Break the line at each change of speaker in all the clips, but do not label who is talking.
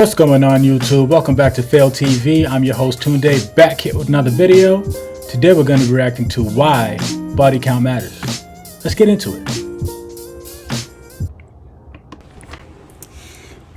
What's going on YouTube? Welcome back to Fail TV. I'm your host Tunde, back here with another video. Today we're going to be reacting to why body count matters. Let's get into it.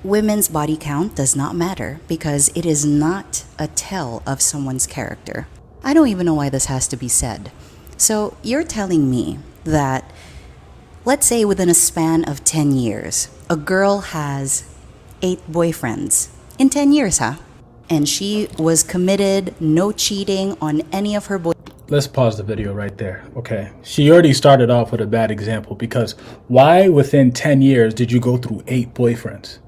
Women's body count does not matter because it is not a tell of someone's character. I don't even know why this has to be said. So you're telling me that, let's say within a span of 10 years, a girl has 8 boyfriends. In 10 years, huh? And she was committed, no cheating on any of her boyfriends.
Let's pause the video right there. Okay. She already started off with a bad example because why within 10 years did you go through 8 boyfriends?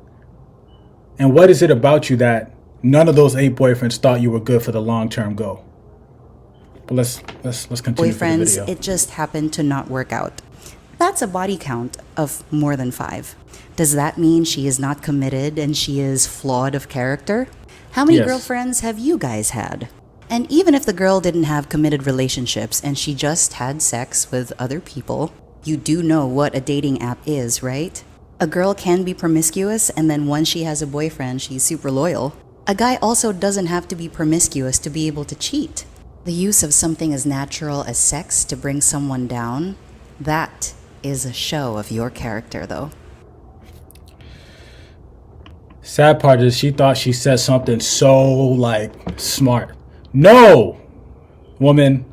And what is it about you that none of those 8 boyfriends thought you were good for the long-term goal? But let's continue for the video.
It just happened to not work out. That's a body count of more than 5. Does that mean she is not committed and she is flawed of character? How many girlfriends have you guys had? And even if the girl didn't have committed relationships and she just had sex with other people, you do know what a dating app is, right? A girl can be promiscuous and then once she has a boyfriend, she's super loyal. A guy also doesn't have to be promiscuous to be able to cheat. The use of something as natural as sex to bring someone down, that is a show of your character though.
Sad part is she thought she said something so smart. No, woman,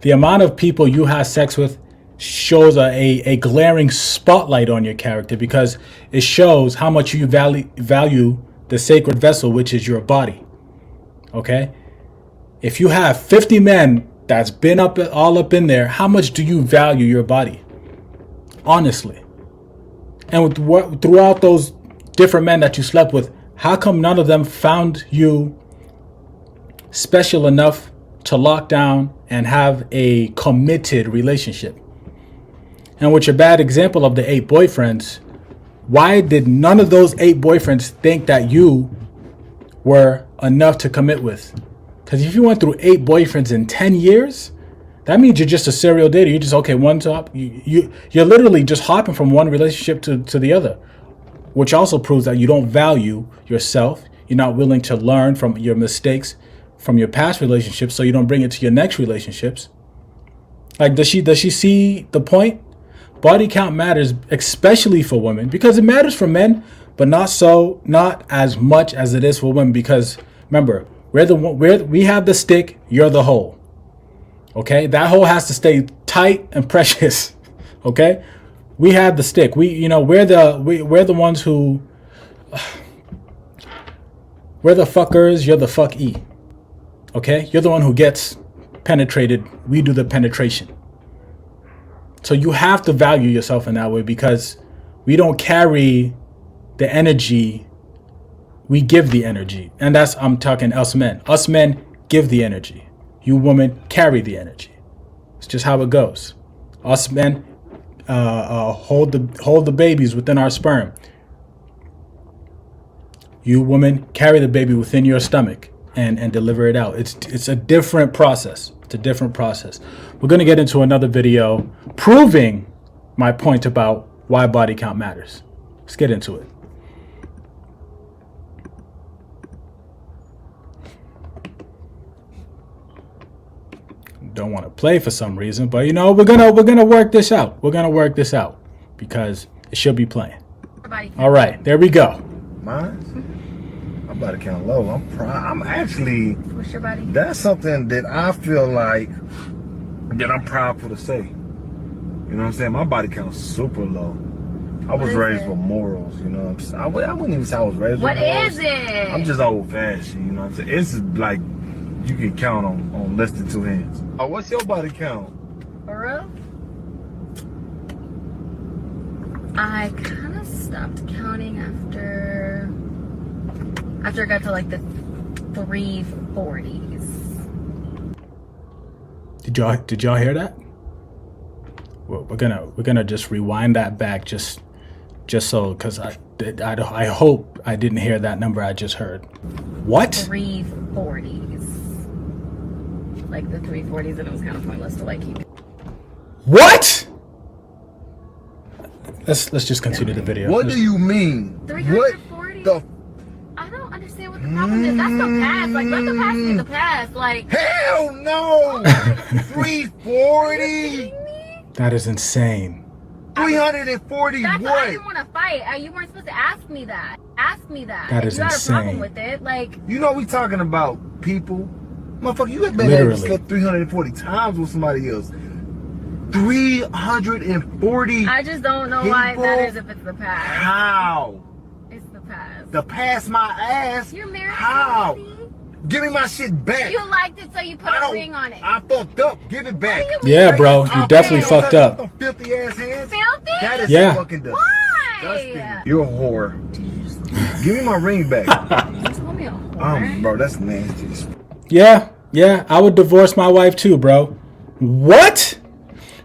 the amount of people you have sex with shows a glaring spotlight on your character because it shows how much you value the sacred vessel, which is your body. Okay? If you have 50 men that's been all up in there, how much do you value your body? Honestly. And throughout those different men that you slept with, how come none of them found you special enough to lock down and have a committed relationship? And with your bad example of the 8 boyfriends, why did none of those 8 boyfriends think that you were enough to commit with? Because if you went through 8 boyfriends in 10 years, that means you're just a serial dater. You're just, okay, one top. You're literally just hopping from one relationship to the other, which also proves that you don't value yourself. You're not willing to learn from your mistakes from your past relationships so you don't bring it to your next relationships. Like, does she see the point? Body count matters, especially for women, because it matters for men, but not as much as it is for women. Because remember, we have the stick, you're the hole. Okay, that hole has to stay tight and precious. Okay, we have the stick. We're the ones who we're the fuckers. You're the fuckee. Okay, you're the one who gets penetrated. We do the penetration. So you have to value yourself in that way because we don't carry the energy. We give the energy. And I'm talking us men. Us men give the energy. You women carry the energy. It's just how it goes. Us men hold the babies within our sperm. You women carry the baby within your stomach and deliver it out. It's a different process. It's a different process. We're going to get into another video proving my point about why body count matters. Let's get into it. Don't want to play for some reason, but we're gonna work this out. We're gonna work this out because it should be playing. All right, there we go.
Mine? My body count low. I'm proud. I'm actually.
What's your body?
That's something that I feel like that I'm proud for to say. You know what I'm saying? My body count's super low. I was raised with morals. You know what I'm saying? I wouldn't even say I was raised with morals.
What is it?
I'm just old fashioned. You know what I'm saying? It's like you can count on less than 2 hands. Oh, what's your body count?
For real? I kind of stopped counting after I got to like the 340s.
Did y'all hear that? Well, we're gonna just rewind that back just so, because I hope I didn't hear that number I just heard. What?
340s. Like the 340s, and it was kind of pointless to like keep.
What? Let's just continue the video.
What do you mean?
340?
What the
understand what the problem is. That's the past. Like, let the past be the past. Like,
hell no. 340.
That is insane.
340
that's
what?
why I didn't want to fight. You weren't supposed to ask me that. Ask me that.
That
If
is
you had a problem
insane.
with it, like,
You know we talking about people. Motherfucker, you have been able to
Literally.
sleep 340 times with somebody else. 340.
I just don't know why
people?
that is if it's the past.
How?
It's the past.
The pass my ass?
You're married.
How?
Already?
Give me my shit back.
You liked it, so you put a ring on it.
I fucked up. Give it back.
What do you
Yeah,
mean?
bro, you definitely fucked up.
Them filthy ass hands.
Filthy?
That is
Yeah.
fucking disgusting.
Why?
You're a whore. Give me my ring back.
You told me a whore.
Bro, that's nasty.
Yeah, I would divorce my wife too, bro. What?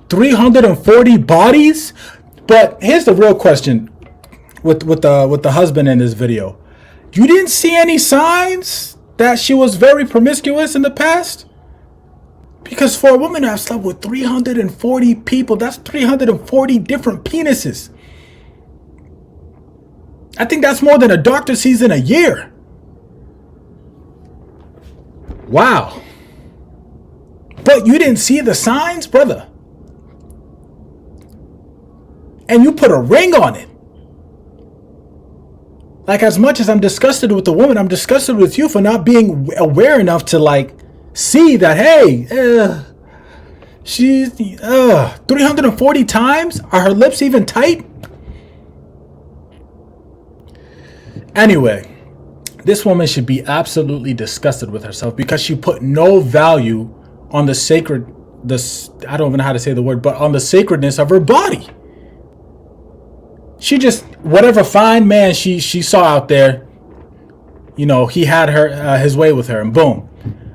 340 bodies? But here's the real question with the husband in this video. You didn't see any signs that she was very promiscuous in the past? Because for a woman to have slept with 340 people, that's 340 different penises. I think that's more than a doctor sees in a year. Wow. But you didn't see the signs, brother. And you put a ring on it. Like, as much as I'm disgusted with the woman, I'm disgusted with you for not being aware enough to, like, see that, hey, she's 340 times? Are her lips even tight? Anyway, this woman should be absolutely disgusted with herself because she put no value on the sacred, I don't even know how to say the word, but on the sacredness of her body. She just, whatever fine man she saw out there, you know, he had her his way with her, and boom.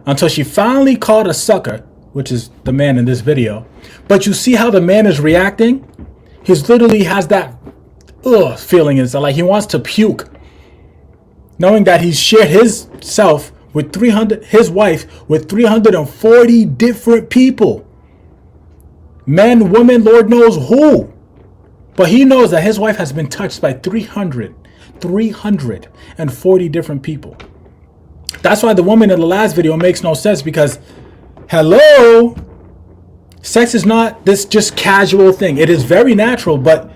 Until she finally caught a sucker, which is the man in this video. But you see how the man is reacting? He's literally has that feeling inside, like he wants to puke. Knowing that he's shared his wife with 340 different people. Men, women, Lord knows who. But he knows that his wife has been touched by 340 different people. That's why the woman in the last video makes no sense, because, hello, sex is not this just casual thing. It is very natural, but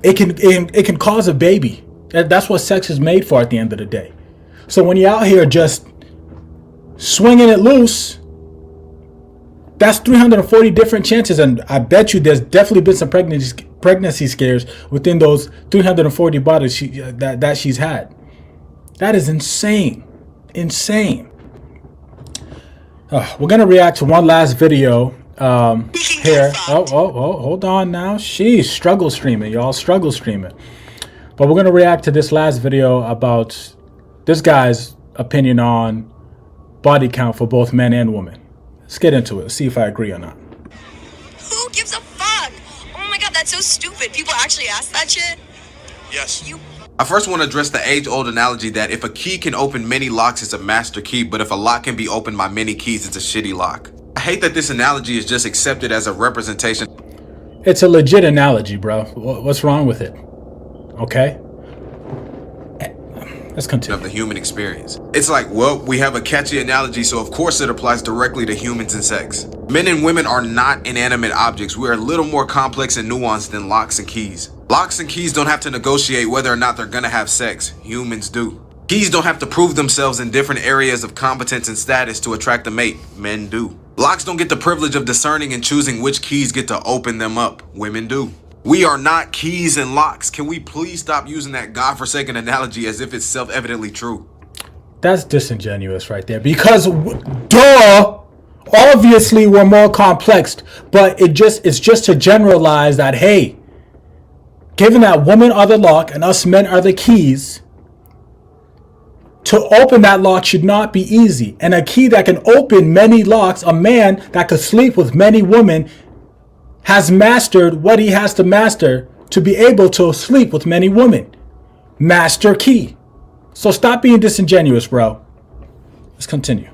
it can cause a baby. That's what sex is made for at the end of the day. So when you're out here just swinging it loose, that's 340 different chances. And I bet you there's definitely been some pregnancy scares within those 340 bodies that she's had. That is insane. Insane. We're going to react to one last video here. Oh, hold on now. She's struggle streaming, y'all. Struggle streaming. But we're going to react to this last video about this guy's opinion on body count for both men and women. Let's get into it. See if I agree or not.
Who gives a fuck? Oh my god, that's so stupid. People actually ask that shit?
Yes. I first want to address the age-old analogy that if a key can open many locks, it's a master key, but if a lock can be opened by many keys, it's a shitty lock. I hate that this analogy is just accepted as a representation.
It's a legit analogy, bro. What's wrong with it? Okay. Let's continue.
Of the human experience. It's like, well, we have a catchy analogy, so of course it applies directly to humans and sex. Men and women are not inanimate objects. We are a little more complex and nuanced than locks and keys. Locks and keys don't have to negotiate whether or not they're gonna have sex. Humans do. Keys don't have to prove themselves in different areas of competence and status to attract a mate. Men do. Locks don't get the privilege of discerning and choosing which keys get to open them up. Women do. We are not keys and locks. Can we please stop using that godforsaken analogy as if it's self-evidently true?
That's disingenuous right there. Because, duh, obviously we're more complex. But it's just to generalize that, hey, given that women are the lock and us men are the keys, to open that lock should not be easy. And a key that can open many locks, a man that could sleep with many women, has mastered what he has to master to be able to sleep with many women. Master key. So stop being disingenuous, bro. Let's continue.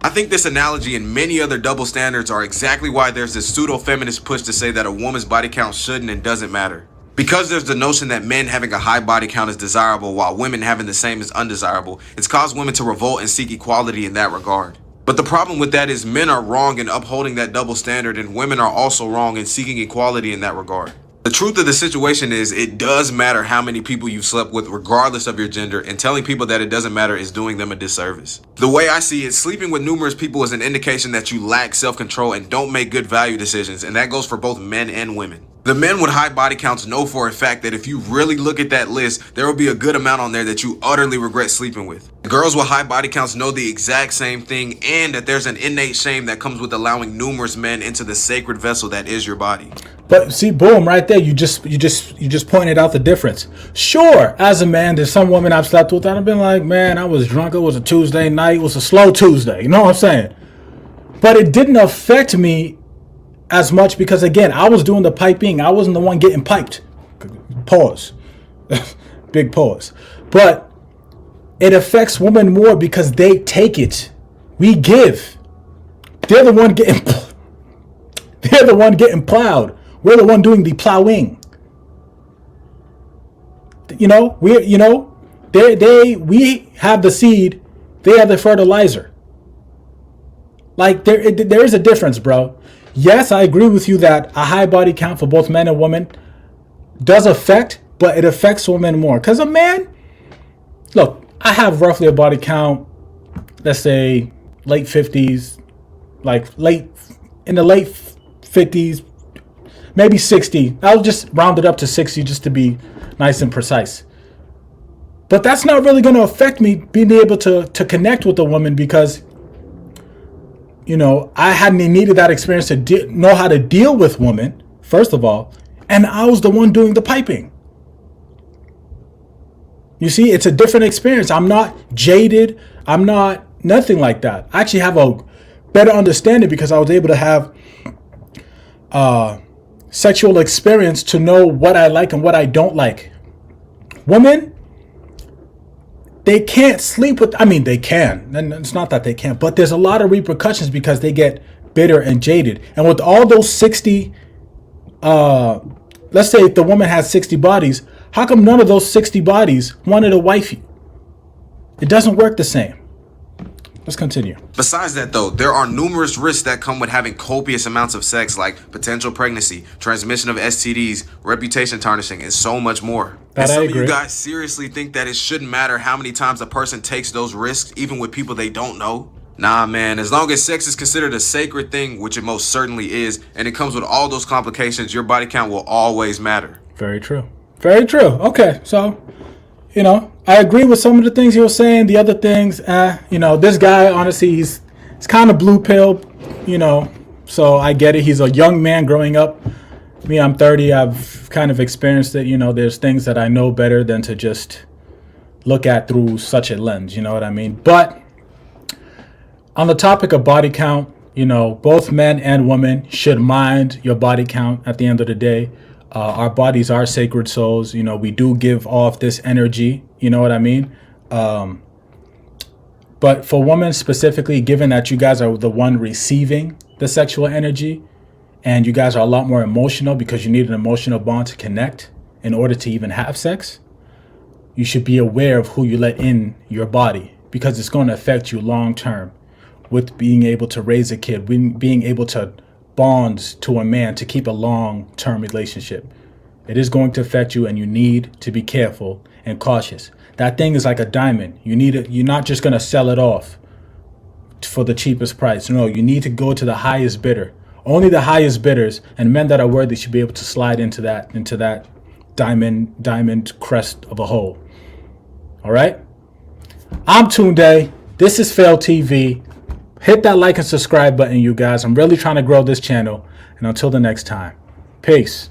I think this analogy and many other double standards are exactly why there's this pseudo-feminist push to say that a woman's body count shouldn't and doesn't matter. Because there's the notion that men having a high body count is desirable while women having the same is undesirable, it's caused women to revolt and seek equality in that regard. But the problem with that is men are wrong in upholding that double standard, and women are also wrong in seeking equality in that regard. The truth of the situation is it does matter how many people you've slept with regardless of your gender, and telling people that it doesn't matter is doing them a disservice. The way I see it, sleeping with numerous people is an indication that you lack self-control and don't make good value decisions, and that goes for both men and women. The men with high body counts know for a fact that if you really look at that list, there will be a good amount on there that you utterly regret sleeping with. Girls with high body counts know the exact same thing, and that there's an innate shame that comes with allowing numerous men into the sacred vessel that is your body.
But see, boom, right there, you just pointed out the difference. Sure, as a man, there's some women I've slept with that I've been like, man, I was drunk, it was a Tuesday night, it was a slow Tuesday, you know what I'm saying? But it didn't affect me as much because, again, I was doing the piping. I wasn't the one getting piped. Pause. Big pause. But it affects women more because they take it. We give. They're the one getting plowed. We're the one doing the plowing. We have the seed, they have the fertilizer. Like there is a difference, bro. Yes, I agree with you that a high body count for both men and women does affect, but it affects women more. Because a man, look, I have roughly a body count, let's say late 50s, in the late 50s, maybe 60. I'll just round it up to 60 just to be nice and precise. But that's not really going to affect me being able to connect with a woman because I hadn't needed that experience to know how to deal with women, first of all, and I was the one doing the piping. You see, it's a different experience. I'm not jaded. I'm not nothing like that. I actually have a better understanding because I was able to have sexual experience to know what I like and what I don't like. Women, they can't sleep with, they can, and it's not that they can't, but there's a lot of repercussions because they get bitter and jaded. And with all those 60, let's say if the woman has 60 bodies, how come none of those 60 bodies wanted to wife you? It doesn't work the same. Let's continue.
Besides that, though, there are numerous risks that come with having copious amounts of sex, like potential pregnancy, transmission of STDs, reputation tarnishing, and so much more. And some of you guys seriously think that it shouldn't matter how many times a person takes those risks, even with people they don't know? Nah, man, as long as sex is considered a sacred thing, which it most certainly is, and it comes with all those complications, your body count will always matter.
Very true. Very true. Okay, so I agree with some of the things you were saying. The other things, this guy, honestly, he's kind of blue pill, so I get it. He's a young man growing up. Me, I'm 30. I've kind of experienced it. There's things that I know better than to just look at through such a lens. You know what I mean? But on the topic of body count, both men and women should mind your body count at the end of the day. Our bodies are sacred souls. We do give off this energy. You know what I mean? But for women specifically, given that you guys are the one receiving the sexual energy and you guys are a lot more emotional because you need an emotional bond to connect in order to even have sex, you should be aware of who you let in your body because it's going to affect you long term with being able to raise a kid, being able to bond to a man to keep a long-term relationship. It is going to affect you and you need to be careful and cautious. That thing is like a diamond. You're not just going to sell it off for the cheapest price. No, you need to go to the highest bidder. Only the highest bidders and men that are worthy should be able to slide into that diamond crest of a hole. All right? I'm Tunde. This is Fail TV. Hit that like and subscribe button, you guys. I'm really trying to grow this channel. And until the next time, peace.